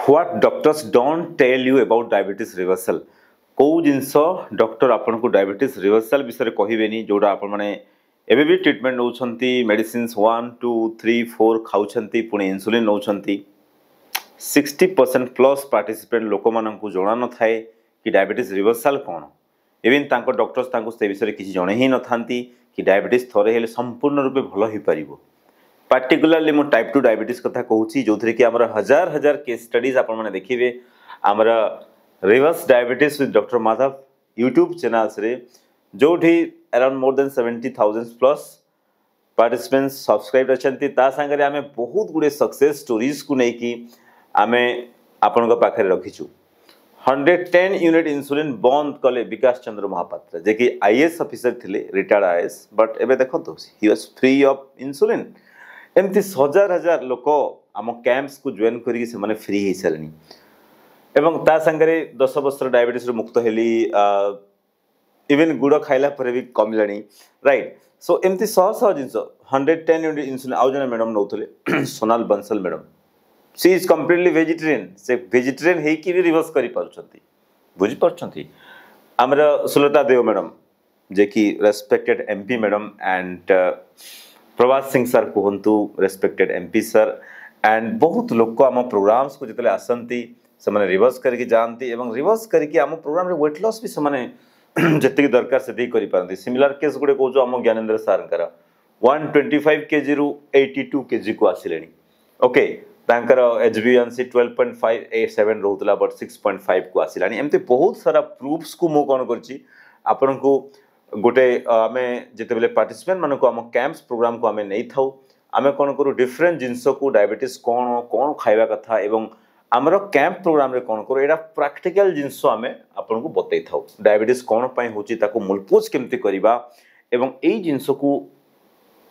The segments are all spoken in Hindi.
What doctors don't tell you about diabetes reversal. कौ जिनस डॉक्टर आपन को डायबिटीज रिवर्सल विषय कहबेनी जोड़ा आपण माने एबे भी ट्रीटमेंट नौछंती मेडिसिन्स 1 2 3 4 खाउछंती पुणी इंसुलिन नौछंती 60% प्लस पार्टिसिपेंट लोक माननकु जणा न थाए कि डायबिटीज रिवर्सल कोन इवन तांको डॉक्टर्स तांको से विषय किछि जणे ही न थांती कि डायबिटीज थरे हेले संपूर्ण रूपे भलो ही परिबो पार्टिकुलरली मो टाइप 2 डायबिटीज कथा कहूची जोथरे कि हमर हजार हजार केस स्टडीज आपण माने देखिबे हमर reverse diabetes with doctor Madhav YouTube channels रे जोठी around more than 70,000 plus participants subscribe अछंती ता संगे आमे बहुत गुडे सक्सेस स्टोरीज को नै कि आमे आपण को पाखरे रखिछु 110 यूनिट इंसुलिन बंद कले विकास चंद्र महापात्र जे कि आईएएस ऑफिसर थिले रिटायर्ड आईएएस बट एबे देखो he was free of insulin एमती हजार हजार लोक आम कैंप्स को जॉइन करी से माने फ्री हो सारे एवं ता संगे 10 वर्ष डायबिटीज मुक्त हेली इवन गुड़ खाइला पर भी कमिलानी राइट सो एमती शह शह जिनस 110 यूनिट इंसुलिन आउ जने मैडम नौथले Sonal Bansal madam she is completely vegetarian से वेजिटेरियन हे कि भी रिवर्स करि पारुछंती बुझि पारुछंती हमर सुलता देव मैडम जे कि respected MP madam and Prabhat Singh sir कहतु रेस्पेक्टेड एमपी सर एंड बहुत लोक आम प्रोग्राम्स को जितने आसती से रिवर्स करके जाती एवं रिवर्स करके आम प्रोग्राम रे वेट लॉस भी से जी दरकार से करि पारंती सिमिलर केस गुडे कहूँ आम ज्ञानेन्द्र सारंकर 125 kg रु 82 kg को आसिले ओके तांकर HbA1c 12.587 रोला बट 6.5 को आसिलानी एमती बहुत सारा प्रूफ्स को मु कौन करछि आपन को गोटे आमे जिते बेले पार्टिसिपेंट मान को आम कैंप्स प्रोग्राम को आमे नहीं थाउ आमे कौन करू डिफरेंट जिनस को डायबिटीज कौन कौन खाइबा कथा एवं आमर कैंप प्रोग्राम रे कौन करू एटा प्रैक्टिकल जिनस आमे आपन को बतै थाउ डायबिटीज कौन पई होची ताको मूलपोज केमती करिबा एवं एई जिनस को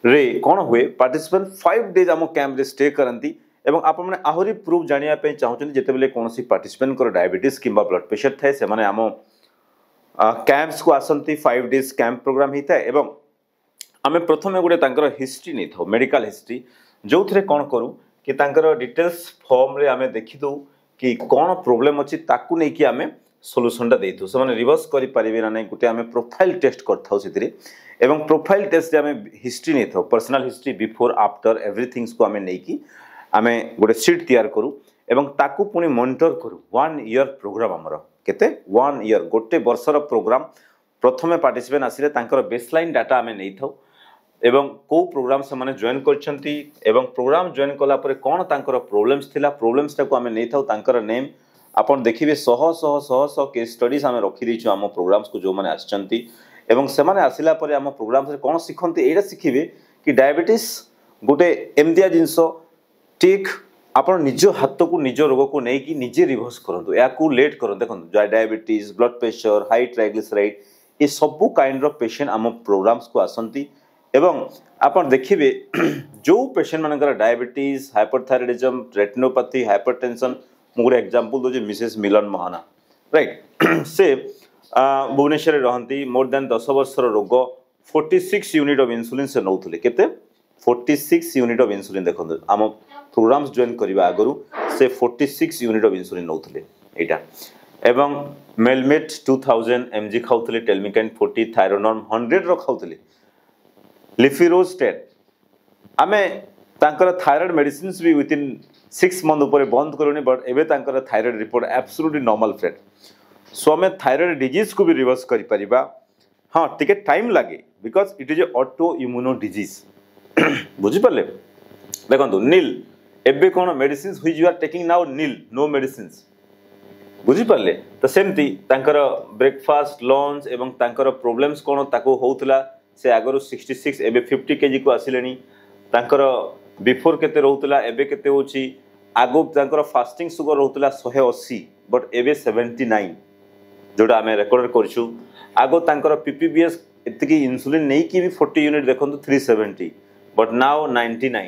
रे कौन हुए पार्टिसिपेंट 5 डेज आम कैंप रे स्टे करंती एवं आपण माने आहुरी प्रूफ जानिया पे चाहउछन जेते बेले कोनसी पार्टिसिपेंट को डायबिटीज किबा ब्लड प्रेशर थाए से माने आम कैंप्स को आसंती 5 डेज कैंप प्रोग्राम होता है एवं आमे प्रथमे गोटे तांकर हिस्ट्री नहीं था मेडिकल हिस्ट्री जो थे कौन करूँ कि तांकर डिटेल्स फॉर्म रे आमे देखि दो कि कौन प्रोब्लेम अच्छी ताकू नहीं कि आमे सॉल्यूशनटा दे दो से रिवर्स करि परिबे ना नहीं गोटे आमे प्रोफाइल टेस्ट करथाउ सेतिरे एवं प्रोफाइल टेस्ट रे आमे हिस्ट्री नहीं था personal history before after everything's को आमे नहीं कि आमे गोटे सीट तैयार करू एवं ताकू पुनी मॉनिटर करू 1 ईयर प्रोग्राम हमर केते 1 ईयर गोटे वर्षर प्रोग्राम प्रथमे पार्टिसिपेंट आसिले तांकर बेसलाइन डाटा आमे नै थाउ एवं को प्रोग्राम से माने जॉइन करछंती एवं प्रोग्राम जॉइन कला परे कोन तांकर प्रॉब्लम्स थिला प्रॉब्लम्स ताको आमे नै थाउ तांकर नेम आपण देखिबे सह केस स्टडीज आमे रखि दैछु आम प्रोग्राम्स को जो माने आछंती एवं से माने आसिला परे आम प्रोग्राम से कोन सिखंती एडा सिखिबे कि डायबिटीज गोटे एमदिया जिंस ठीक आपण निज हाथ को निज रोग को नहीं कि निजे रिवर्स करंतु या को लेट करन देखन diabetes blood pressure high triglyceride ये सब काइंड ऑफ पेशेंट आम प्रोग्राम्स को आसंती एवं आपण देखिबे जो पेशेंट मानकर डायबिटीज हाइपरथायराइडिज्म रेटिनोपैथी हाइपरटेंशन मु गोटे एग्जांपल दोजे मिसेस मिलन महाना राइट से भुवनेश्वर रहंती मोर देन 10 वर्षर रोग 46 यूनिट ऑफ इंसुलिन से नौथले केते 46 यूनिट ऑफ इंसुलिन देखन आम प्रोग्राम्स जॉइन करबा आगरु से 46 यूनिट ऑफ इंसुलिन नौथले एटा एवं मेलमेट 2000 mg खाउथले टेलमिकाइन 40 थायरोनॉर्म 100 रो खाउथले लिफिरोस्टेट आमे तांकर थायराइड मेडिसिन्स भी विथ इन 6 मंथ ऊपर बंद करूनी बट एबे तांकर थायराइड रिपोर्ट एब्सोल्युटली नॉर्मल फ्रेट सो आमे थायराइड डिजीज को भी रिवर्स करि परिबा हां टिके टाइम लागे because it is a auto immuno disease बुझि परले देखंतु नील एबे कोन medicines which you are taking now नील नो मेडिसिन्स बुझि परले तो सेमती तांकर ब्रेकफास्ट लंच एवं तांकर प्रॉब्लम्स कोन ताको होउतला से आगरो 66 एबे 50 केजी को आसिलेनी तांकर बिफोर केते रहउतला एबे केते होची आगो तांकर फास्टिंग शुगर रहउतला 180 बट एबे 79 जोटा हमें रेकॉर्ड करछु आगो तांकर पीपीबीएस इतकी इंसुलिन नहीं कि भी 40 यूनिट देखंतु 370 बट नाउ 99